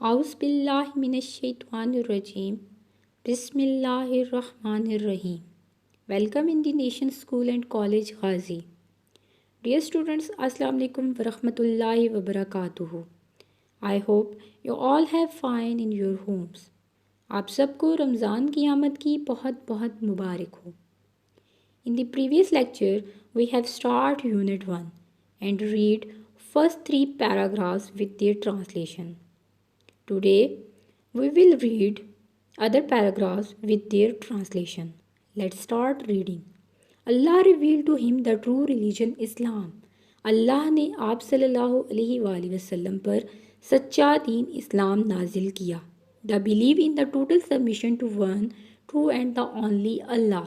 اعوذ باللہ من الشیطان الرجیم بسم اللہ الرحمن الرحیم. Welcome in the nation school and college Ghazi. Dear students, السلام علیکم ورحمۃ اللہ وبرکاتہ. I hope you all have fine in your homes. آپ سب کو رمضان کی آمد کی بہت بہت مبارک ہو. In the previous lecture, we have started Unit 1 and read first 3 paragraphs with their translation. Today, we will read other paragraphs with their translation. Let's start reading. Allah revealed to him the true religion Islam. اللہ نے آپ صلی اللہ علیہ وآلہ وسلم پر سچا دین اسلام نازل کیا. The belief in the total submission to one true and the only Allah.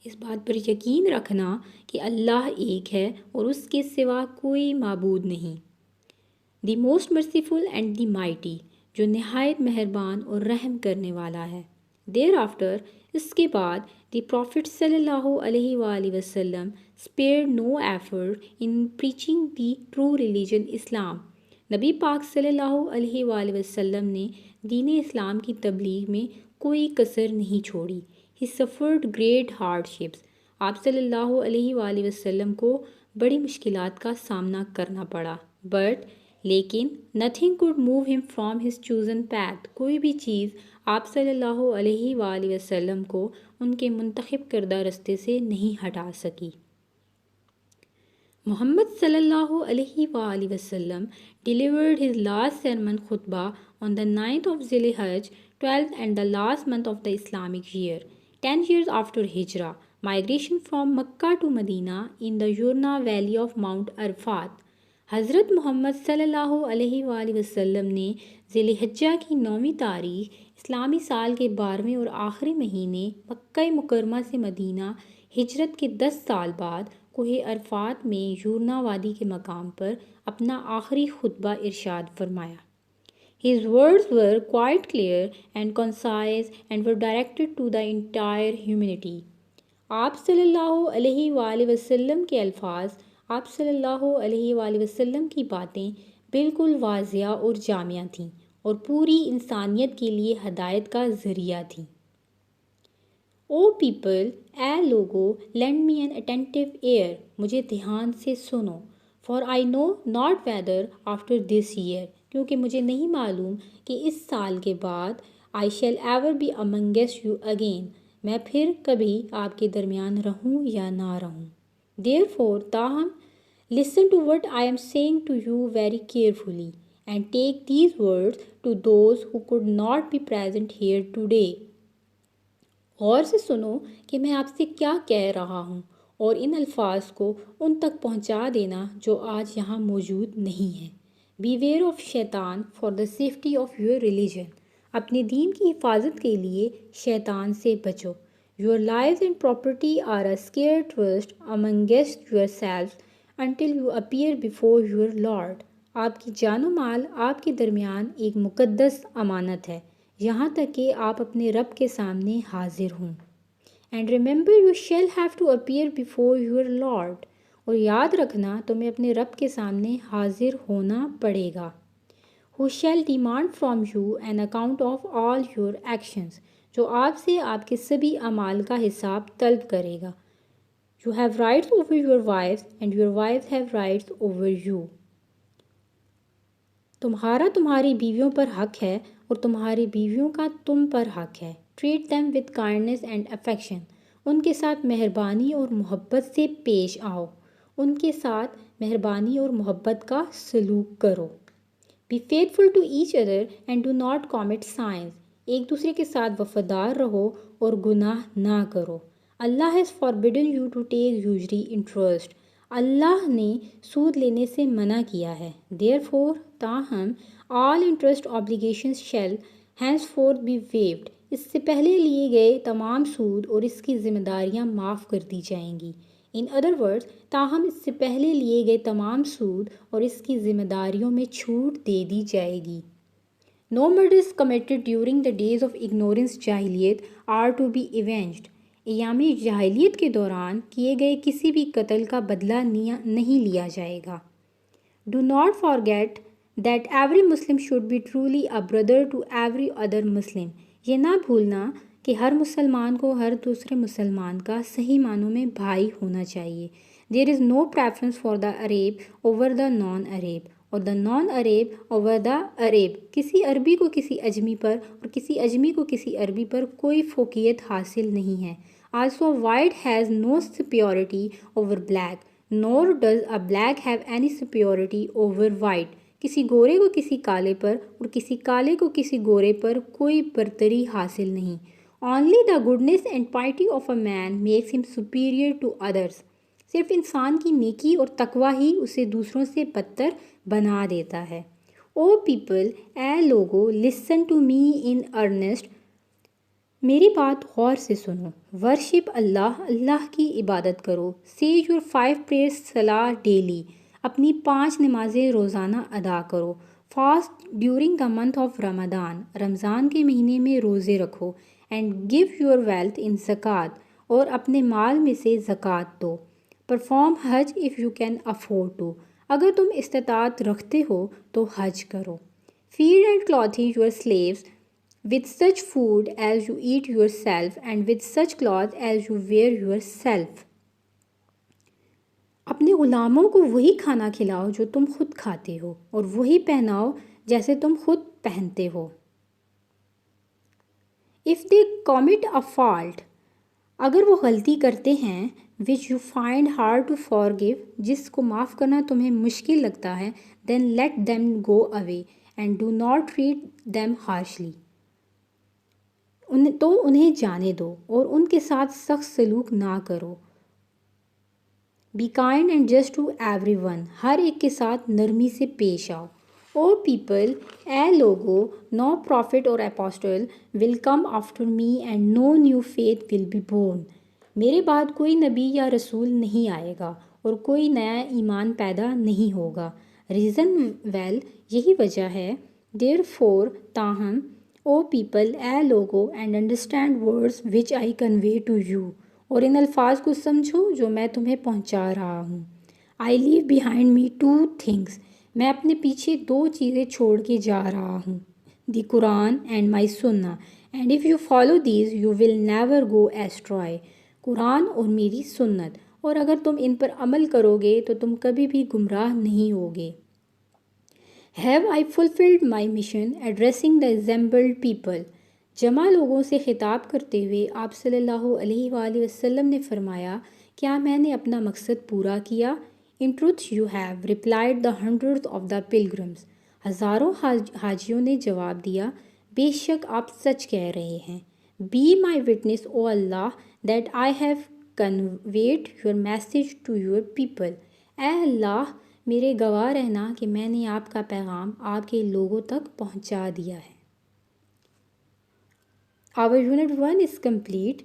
اس بات پر یقین رکھنا کہ اللہ ایک ہے اور اس کے سوا کوئی معبود نہیں. The most merciful and the mighty, جو نہایت مہربان اور رحم کرنے والا ہے. دیر آفٹر، اس کے بعد، دی پروفٹ صلی اللہ علیہ وآلہ وسلم spared no effort in preaching the true religion اسلام. نبی پاک صلی اللہ علیہ وآلہ وسلم نے دین اسلام کی تبلیغ میں کوئی کسر نہیں چھوڑی. He suffered great hardships. آپ صلی اللہ علیہ وآلہ وسلم کو بڑی مشکلات کا سامنا کرنا پڑا. لیکن nothing could move him from his chosen path. کوئی بھی چیز آپ صلی اللہ علیہ وآلہ وسلم کو ان کے منتخب کردہ رستے سے نہیں ہٹا سکی. محمد صلی اللہ علیہ وآلہ وسلم delivered his last sermon khutbah on the 9th of Zilhijjah, 12th and the last month of the Islamic year, 10 years after Hijrah, migration from Makkah to Medina in the Yurna valley of Mount Arfat. حضرت محمد صلی اللہ علیہ وآلہ وسلم نے ذی الحجہ کی 9ویں تاریخ اسلامی سال کے 12ویں اور آخری مہینے مکہ مکرمہ سے مدینہ ہجرت کے 10 سال بعد کوہ عرفات میں یورنا وادی کے مقام پر اپنا آخری خطبہ ارشاد فرمایا. His words were quite clear and concise and were directed to the entire humanity. آپ صلی اللہ علیہ وآلہ وسلم کے الفاظ، آپ صلی اللہ علیہ وآلہ وسلم کی باتیں بالکل واضح اور جامع تھیں اور پوری انسانیت کے لیے ہدایت کا ذریعہ تھیں. او پیپل، اے لوگو، lend me an attentive ear, مجھے دھیان سے سنو. For I know not whether after this year, کیونکہ مجھے نہیں معلوم کہ اس سال کے بعد I shall ever be amongst you again, میں پھر کبھی آپ کے درمیان رہوں یا نہ رہوں. Therefore, تاہم، listen to what I am saying to you very carefully and take these words to those who could not be present here today. غور سے سنو کہ میں آپ سے کیا کہہ رہا ہوں اور ان الفاظ کو ان تک پہنچا دینا جو آج یہاں موجود نہیں ہیں. Beware of شیطان for the safety of your religion. اپنے دین کی حفاظت کے لیے شیطان سے بچو. Your lives and property are a sacred trust amongst yourselves until you appear before your Lord. آپ کی جان و مال آپ کے درمیان ایک مقدس امانت ہے یہاں تک کہ آپ اپنے رب کے سامنے حاضر ہوں. And remember you shall have to appear before your Lord. اور یاد رکھنا تمہیں اپنے رب کے سامنے حاضر ہونا پڑے گا. Who shall demand from you an account of all your actions. جو آپ سے آپ کے سبھی اعمال کا حساب طلب کرے گا. You have rights over your wives and your wives have rights over you. تمہارا تمہاری بیویوں پر حق ہے اور تمہاری بیویوں کا تم پر حق ہے. Treat them with kindness and affection. ان کے ساتھ مہربانی اور محبت سے پیش آؤ. ان کے ساتھ مہربانی اور محبت کا سلوک کرو. Be faithful to each other and do not commit sins. ایک دوسرے کے ساتھ وفادار رہو اور گناہ نہ کرو. اللہ has forbidden you to take usury interest. اللہ نے سود لینے سے منع کیا ہے. Therefore, تاہم، all interest obligations shall henceforth be waived. اس سے پہلے لیے گئے تمام سود اور اس کی ذمہ داریاں معاف کر دی جائیں گی. In other words, تاہم اس سے پہلے لیے گئے تمام سود اور اس کی ذمہ داریوں میں چھوٹ دے دی جائے گی. No murders committed during the days of ignorance جاہلیت are to be avenged. ایام جاہلیت کے دوران کیے گئے کسی بھی قتل کا بدلہ نہیں لیا جائے گا. Do not forget that every Muslim should be truly a brother to every other Muslim. یہ نہ بھولنا کہ ہر مسلمان کو ہر دوسرے مسلمان کا صحیح معنوں میں بھائی ہونا چاہیے. There is no preference for the Arab over the non-Arab اور the non-Arab over the Arab. کسی عربی کو کسی اجمی پر اور کسی اجمی کو کسی عربی پر کوئی فوقیت حاصل نہیں ہے. Also, white has no superiority over black, nor does a black have any superiority over white. کسی گورے کو کسی کالے پر اور کسی کالے کو کسی گورے پر کوئی برتری حاصل نہیں. Only the goodness and piety of a man makes him superior to others. صرف انسان کی نیکی اور تقوی ہی اسے دوسروں سے بدتر بنا دیتا ہے. O people, a logo, listen to me in earnest. میری بات غور سے سنو. ورشپ اللہ, اللہ کی عبادت کرو. Say your 5 prayers صلاح daily. اپنی 5 نمازیں روزانہ ادا کرو. Fast during the month of Ramadan. رمضان کے مہینے میں روزے رکھو. And give your wealth in zakat. اور اپنے مال میں سے زکوٰۃ دو. Perform Hajj if you can afford to. اگر تم استطاعت رکھتے ہو تو حج کرو. Feed and clothe your slaves with such food as you eat yourself and with such clothes as you wear yourself. اپنے غلاموں کو وہی کھانا کھلاؤ جو تم خود کھاتے ہو اور وہی پہناؤ جیسے تم خود پہنتے ہو. If they commit a fault, اگر وہ غلطی کرتے ہیں which you find hard to forgive, جس کو معاف کرنا تمہیں مشکل لگتا ہے, then let them go away and do not treat them harshly. تو انہیں جانے دو اور ان کے ساتھ سخت سلوک نہ کرو. Be kind and just to everyone. ہر ایک کے ساتھ نرمی سے پیش آؤ. O people, a logo, no prophet or apostle will come after me and no new faith will be born. میرے بعد کوئی نبی یا رسول نہیں آئے گا اور کوئی نیا ایمان پیدا نہیں ہوگا. Reason well, یہی وجہ ہے. Therefore, تاہم, O people, a logo, and understand words which I convey to you. اور ان الفاظ کو سمجھو جو میں تمہیں پہنچا رہا ہوں. I leave behind me 2 things. میں اپنے پیچھے 2 چیزیں چھوڑ کے جا رہا ہوں. The Quran and my Sunnah. And if you follow these, you will never go astray. قرآن اور میری سنت, اور اگر تم ان پر عمل کرو گے تو تم کبھی بھی گمراہ نہیں ہوگے. Have I fulfilled my mission addressing the assembled people? جمع لوگوں سے خطاب کرتے ہوئے آپ صلی اللہ علیہ وآلہ وسلم نے فرمایا, کیا میں نے اپنا مقصد پورا کیا؟ In truth you have, replied the hundreds of the pilgrims. ہزاروں حاجیوں نے جواب دیا, بے شک آپ سچ کہہ رہے ہیں. Be my witness, O Allah, that I have conveyed your message to your people. اے اللہ, میرے گواہ رہنا کہ میں نے آپ کا پیغام آپ کے لوگوں تک پہنچا دیا ہے. Our unit 1 is complete.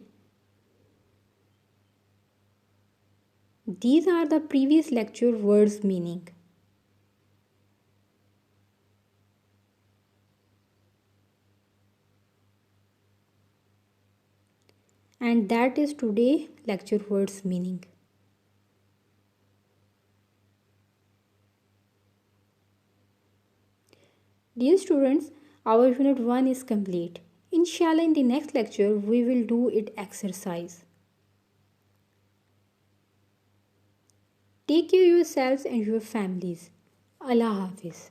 These are the previous lecture words meaning. And that is today lecture words meaning. Dear students, our unit 1 is complete. Inshallah, in the next lecture, we will do it exercise. Take care of yourselves and your families. Allah Hafiz.